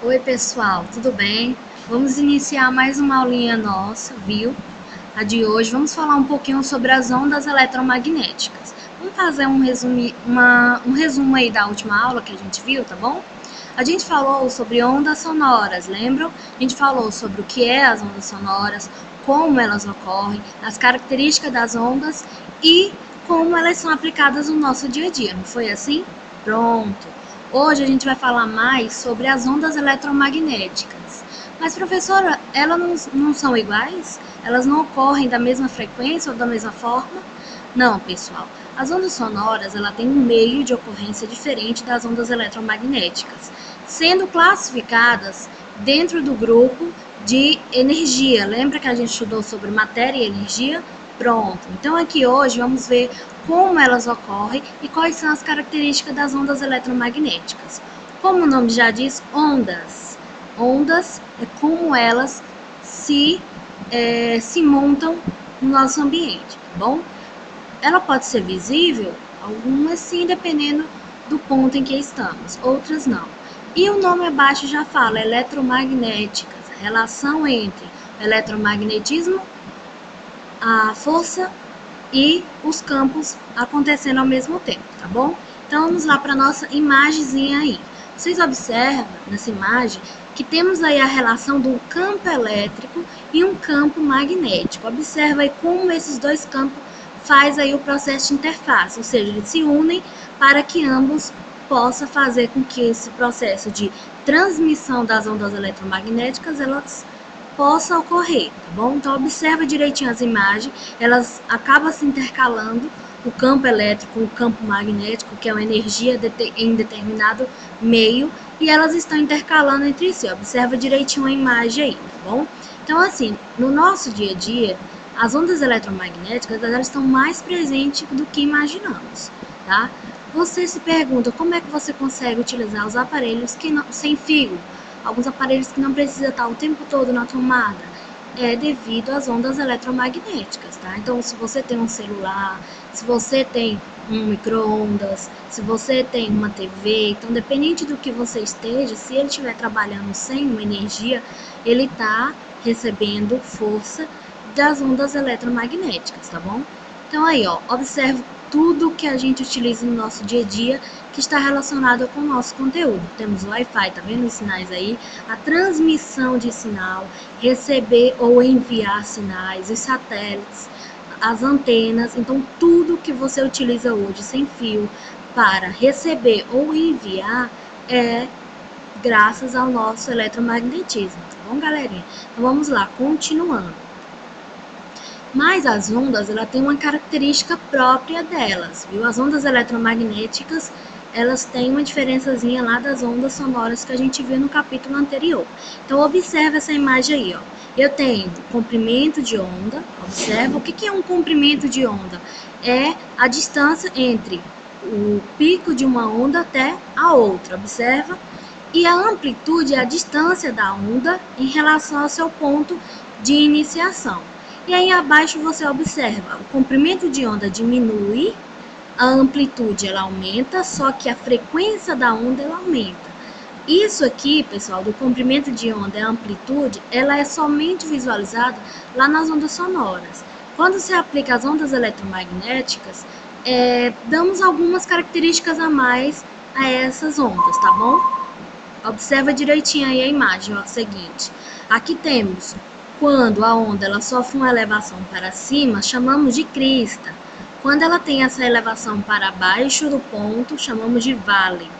Oi, pessoal, tudo bem? Vamos iniciar mais uma aulinha nossa, viu? A de hoje, vamos falar um pouquinho sobre as ondas eletromagnéticas. Vamos fazer um resumo aí da última aula que a gente viu, tá bom? A gente falou sobre ondas sonoras, lembram? A gente falou sobre o que é as ondas sonoras, como elas ocorrem, as características das ondas e como elas são aplicadas no nosso dia a dia, não foi assim? Pronto! Hoje a gente vai falar mais sobre as ondas eletromagnéticas. Mas, professora, elas não são iguais? Elas não ocorrem da mesma frequência ou da mesma forma? Não, pessoal. As ondas sonoras ela têm um meio de ocorrência diferente das ondas eletromagnéticas, sendo classificadas dentro do grupo de energia. Lembra que a gente estudou sobre matéria e energia? Pronto. Então aqui hoje vamos ver como elas ocorrem e quais são as características das ondas eletromagnéticas. Como o nome já diz, ondas. Ondas é como elas se montam no nosso ambiente, tá bom? Ela pode ser visível, algumas sim, dependendo do ponto em que estamos, outras não. E o nome abaixo já fala eletromagnéticas, relação entre o eletromagnetismo, a força e os campos acontecendo ao mesmo tempo, tá bom? Então vamos lá para nossa imagenzinha aí. Vocês observam nessa imagem que temos aí a relação do campo elétrico e um campo magnético. Observa aí como esses dois campos faz aí o processo de interface, ou seja, eles se unem para que ambos possam fazer com que esse processo de transmissão das ondas eletromagnéticas elas possa ocorrer, tá bom? Então observa direitinho as imagens, elas acabam se intercalando, o campo elétrico com o campo magnético, que é uma energia em determinado meio, e elas estão intercalando entre si. Observa direitinho a imagem aí, tá bom? Então assim, no nosso dia a dia, as ondas eletromagnéticas elas estão mais presentes do que imaginamos, tá? Você se pergunta como é que você consegue utilizar os aparelhos que não, sem fio, alguns aparelhos que não precisam estar o tempo todo na tomada, é devido às ondas eletromagnéticas, tá? Então, se você tem um celular, se você tem um micro-ondas, se você tem uma TV, então, dependente do que você esteja, se ele estiver trabalhando sem uma energia, ele está recebendo força das ondas eletromagnéticas, tá bom? Então aí, ó, observe tudo que a gente utiliza no nosso dia a dia que está relacionado com o nosso conteúdo. Temos o Wi-Fi, tá vendo os sinais aí? A transmissão de sinal, receber ou enviar sinais, os satélites, as antenas, então tudo que você utiliza hoje sem fio para receber ou enviar é graças ao nosso eletromagnetismo, tá bom, galerinha? Então vamos lá, continuando. Mas as ondas, ela tem uma característica própria delas, viu? As ondas eletromagnéticas, elas têm uma diferençazinha lá das ondas sonoras que a gente viu no capítulo anterior. Então, observa essa imagem aí, ó. Eu tenho comprimento de onda, observa. O que é um comprimento de onda? É a distância entre o pico de uma onda até a outra, observa. E a amplitude é a distância da onda em relação ao seu ponto de iniciação. E aí abaixo você observa, o comprimento de onda diminui, a amplitude ela aumenta, só que a frequência da onda ela aumenta. Isso aqui, pessoal, do comprimento de onda e a amplitude, ela é somente visualizada lá nas ondas sonoras. Quando se aplica as ondas eletromagnéticas, damos algumas características a mais a essas ondas, tá bom? Observa direitinho aí a imagem, ó, seguinte. Aqui temos quando a onda ela sofre uma elevação para cima, chamamos de crista. Quando ela tem essa elevação para baixo do ponto, chamamos de vale.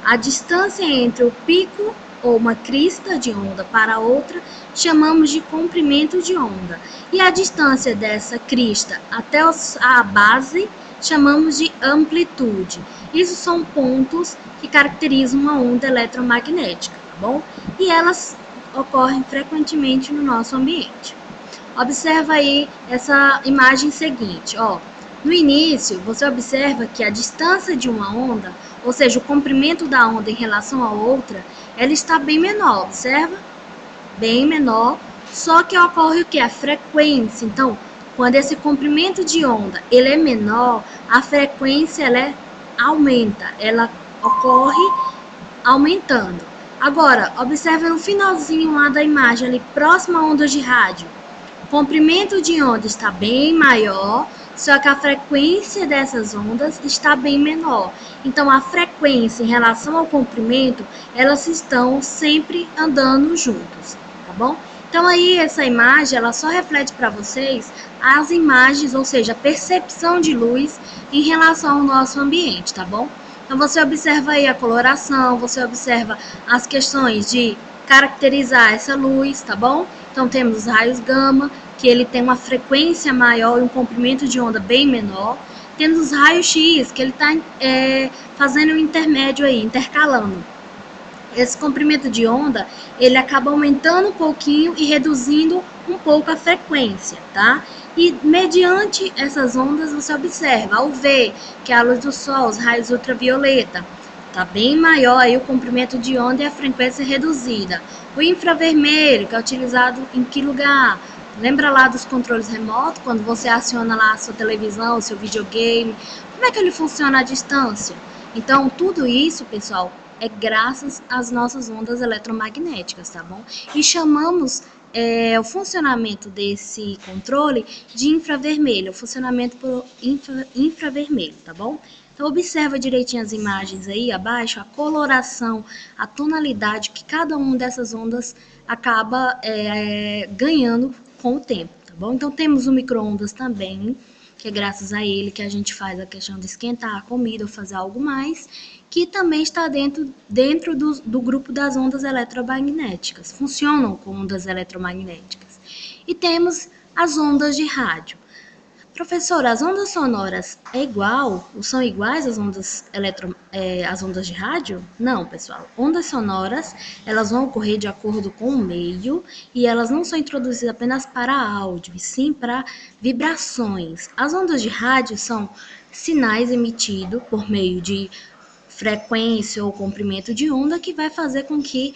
A distância entre o pico ou uma crista de onda para outra, chamamos de comprimento de onda. E a distância dessa crista até a base, chamamos de amplitude. Isso são pontos que caracterizam uma onda eletromagnética, tá bom? E elas ocorrem frequentemente no nosso ambiente. Observa aí essa imagem seguinte, ó. No início, você observa que a distância de uma onda, ou seja, o comprimento da onda em relação a outra, ela está bem menor, observa? Bem menor, só que ocorre o que? A frequência. Então, quando esse comprimento de onda ele é menor, a frequência ela aumenta, ela ocorre aumentando. Agora, observe no finalzinho lá da imagem, ali próximo a ondas de rádio. O comprimento de onda está bem maior, só que a frequência dessas ondas está bem menor. Então, a frequência em relação ao comprimento, elas estão sempre andando juntos, tá bom? Então, aí, essa imagem, ela só reflete para vocês as imagens, ou seja, a percepção de luz em relação ao nosso ambiente, tá bom? Então, você observa aí a coloração, você observa as questões de caracterizar essa luz, tá bom? Então, temos os raios gama, que ele tem uma frequência maior e um comprimento de onda bem menor. Temos os raios X, que ele está fazendo um intermédio aí, intercalando. Esse comprimento de onda, ele acaba aumentando um pouquinho e reduzindo um pouco a frequência, tá? E mediante essas ondas, você observa a UV, que é a luz do sol, os raios ultravioleta, tá bem maior aí o comprimento de onda e a frequência reduzida. O infravermelho, que é utilizado em que lugar? Lembra lá dos controles remotos, quando você aciona lá a sua televisão, o seu videogame? Como é que ele funciona à distância? Então, tudo isso, pessoal, é graças às nossas ondas eletromagnéticas, tá bom? E chamamos o funcionamento desse controle de infravermelho, o funcionamento por infravermelho, tá bom? Então, observa direitinho as imagens aí abaixo, a coloração, a tonalidade que cada uma dessas ondas acaba ganhando com o tempo, tá bom? Então, temos o micro-ondas também, que é graças a ele que a gente faz a questão de esquentar a comida ou fazer algo mais, que também está dentro do grupo das ondas eletromagnéticas, funcionam com ondas eletromagnéticas. E temos as ondas de rádio. Professor, as ondas sonoras são iguais às às ondas de rádio? Não, pessoal. Ondas sonoras, elas vão ocorrer de acordo com o meio e elas não são introduzidas apenas para áudio, e sim para vibrações. As ondas de rádio são sinais emitidos por meio de frequência ou comprimento de onda que vai fazer com que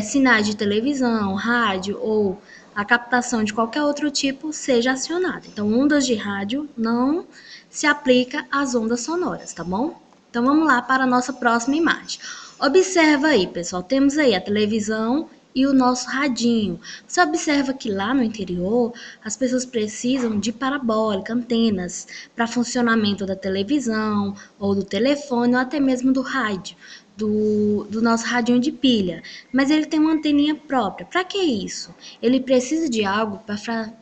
sinais de televisão, rádio ou a captação de qualquer outro tipo seja acionada. Então, ondas de rádio não se aplica às ondas sonoras, tá bom? Então, vamos lá para a nossa próxima imagem. Observa aí, pessoal, temos aí a televisão e o nosso radinho. Você observa que lá no interior as pessoas precisam de parabólica, antenas para funcionamento da televisão ou do telefone ou até mesmo do rádio. Do nosso radinho de pilha, mas ele tem uma anteninha própria. Para que isso? Ele precisa de algo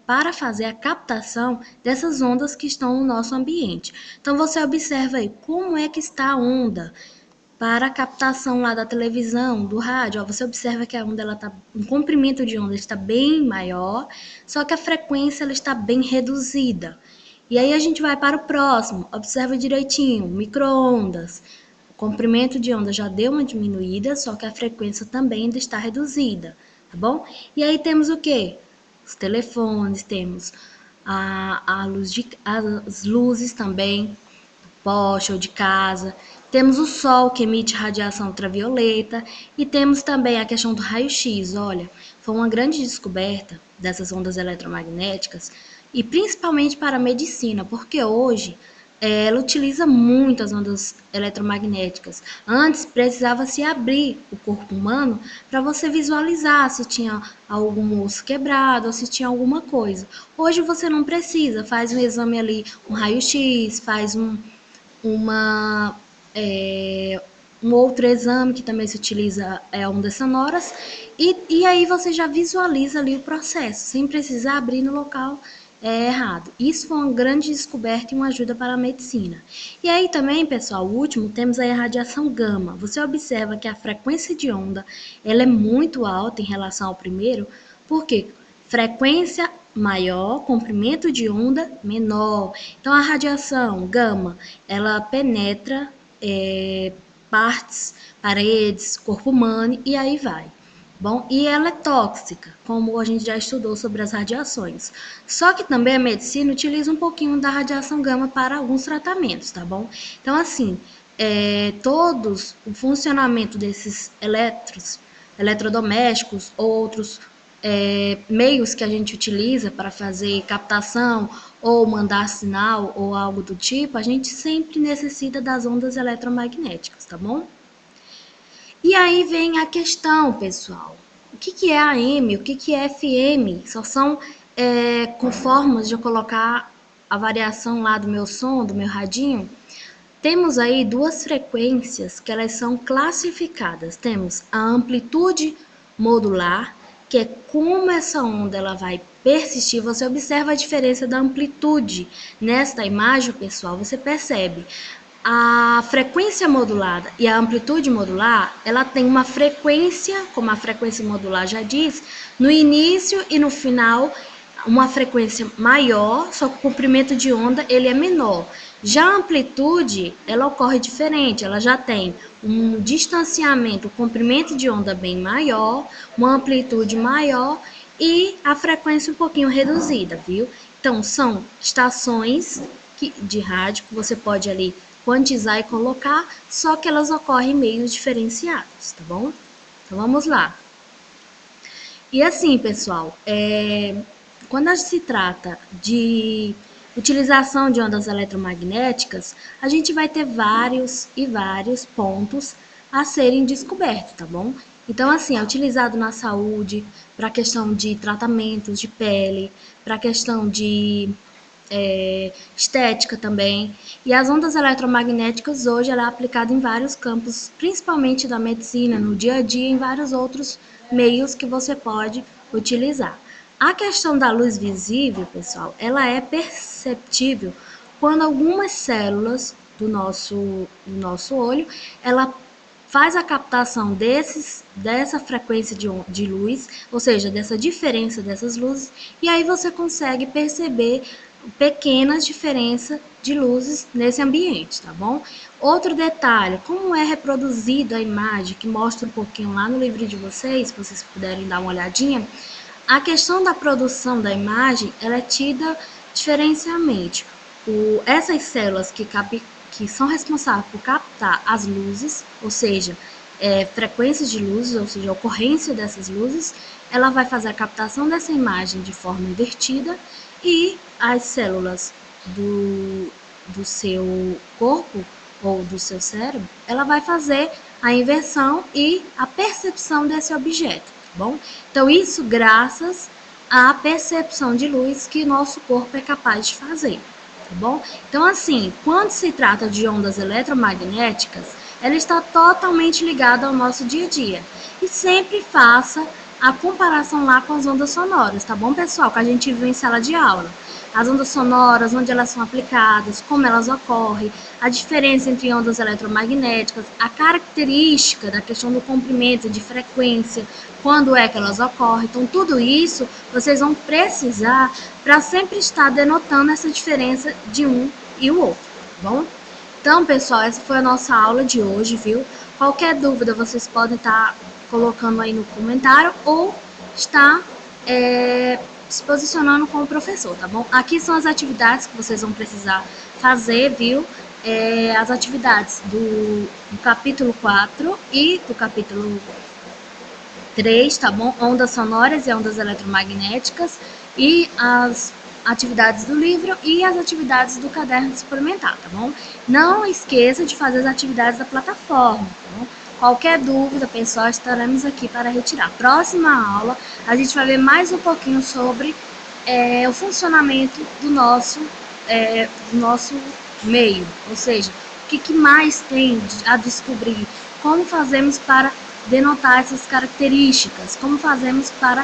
para fazer a captação dessas ondas que estão no nosso ambiente. Então você observa aí como é que está a onda para a captação lá da televisão, do rádio. Ó, você observa que a onda, ela tá, o comprimento de onda está bem maior, só que a frequência ela está bem reduzida. E aí a gente vai para o próximo, observa direitinho, micro-ondas. O comprimento de onda já deu uma diminuída, só que a frequência também ainda está reduzida, tá bom? E aí temos o quê? Os telefones, temos as luzes também, poste ou de casa. Temos o sol, que emite radiação ultravioleta, e temos também a questão do raio-x. Olha, foi uma grande descoberta dessas ondas eletromagnéticas, e principalmente para a medicina, porque hoje ela utiliza muito as ondas eletromagnéticas. Antes precisava se abrir o corpo humano para você visualizar se tinha algum osso quebrado ou se tinha alguma coisa. Hoje você não precisa, faz um exame ali, um raio-x, faz uma, um outro exame que também se utiliza ondas sonoras, e aí você já visualiza ali o processo, sem precisar abrir no local errado. Isso foi uma grande descoberta e uma ajuda para a medicina. E aí também, pessoal, o último, temos aí a radiação gama. Você observa que a frequência de onda ela é muito alta em relação ao primeiro, porque frequência maior, comprimento de onda menor. Então, a radiação gama, ela penetra partes, paredes, corpo humano e aí vai. Bom, e ela é tóxica, como a gente já estudou sobre as radiações. Só que também a medicina utiliza um pouquinho da radiação gama para alguns tratamentos, tá bom? Então, assim, todos o funcionamento desses eletrodomésticos, outros meios que a gente utiliza para fazer captação ou mandar sinal ou algo do tipo, a gente sempre necessita das ondas eletromagnéticas, tá bom? E aí vem a questão, pessoal. O que é AM? O que é FM? Só são com formas de eu colocar a variação lá do meu som, do meu radinho. Temos aí duas frequências que elas são classificadas. Temos a amplitude modular, que é como essa onda ela vai persistir. Você observa a diferença da amplitude. Nesta imagem, pessoal, você percebe a frequência modulada e a amplitude modular, ela tem uma frequência, como a frequência modular já diz, no início e no final, uma frequência maior, só que o comprimento de onda ele é menor. Já a amplitude, ela ocorre diferente, ela já tem um distanciamento, um comprimento de onda bem maior, uma amplitude maior e a frequência um pouquinho reduzida, viu? Então, são estações de rádio que você pode ali quantizar e colocar, só que elas ocorrem em meios diferenciados, tá bom? Então, vamos lá. E assim, pessoal, quando se trata de utilização de ondas eletromagnéticas, a gente vai ter vários e vários pontos a serem descobertos, tá bom? Então, assim, é utilizado na saúde, para questão de tratamentos de pele, para questão de estética também. E as ondas eletromagnéticas hoje ela é aplicada em vários campos, principalmente da medicina, no dia a dia, em vários outros meios que você pode utilizar. A questão da luz visível, pessoal, ela é perceptível quando algumas células do nosso olho, ela faz a captação dessa frequência de luz, ou seja, dessa diferença dessas luzes, e aí você consegue perceber pequenas diferenças de luzes nesse ambiente, tá bom? Outro detalhe, como é reproduzida a imagem, que mostra um pouquinho lá no livro de vocês, se vocês puderem dar uma olhadinha, a questão da produção da imagem, ela é tida diferenciamente. Essas células que são responsáveis por captar as luzes, ou seja, frequências de luzes, ou seja, a ocorrência dessas luzes, ela vai fazer a captação dessa imagem de forma invertida e as células do seu corpo ou do seu cérebro, ela vai fazer a inversão e a percepção desse objeto, tá bom? Então, isso graças à percepção de luz que nosso corpo é capaz de fazer, tá bom? Então, assim, quando se trata de ondas eletromagnéticas, ela está totalmente ligada ao nosso dia a dia. E sempre faça a comparação lá com as ondas sonoras, tá bom, pessoal? Que a gente viu em sala de aula. As ondas sonoras, onde elas são aplicadas, como elas ocorrem, a diferença entre ondas eletromagnéticas, a característica da questão do comprimento, de frequência, quando é que elas ocorrem. Então, tudo isso vocês vão precisar para sempre estar denotando essa diferença de um e o outro, tá bom? Então, pessoal, essa foi a nossa aula de hoje, viu? Qualquer dúvida vocês podem estar colocando aí no comentário ou estar se posicionando com o professor, tá bom? Aqui são as atividades que vocês vão precisar fazer, viu? As atividades do capítulo 4 e do capítulo 3, tá bom? Ondas sonoras e ondas eletromagnéticas e as atividades do livro e as atividades do caderno suplementar, tá bom? Não esqueça de fazer as atividades da plataforma, tá bom? Qualquer dúvida, pessoal, estaremos aqui para retirar. Próxima aula, a gente vai ver mais um pouquinho sobre o funcionamento do nosso meio, ou seja, o que mais tem a descobrir, como fazemos para denotar essas características, como fazemos para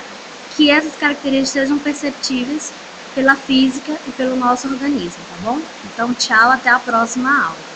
que essas características sejam perceptíveis pela física e pelo nosso organismo, tá bom? Então, tchau, até a próxima aula.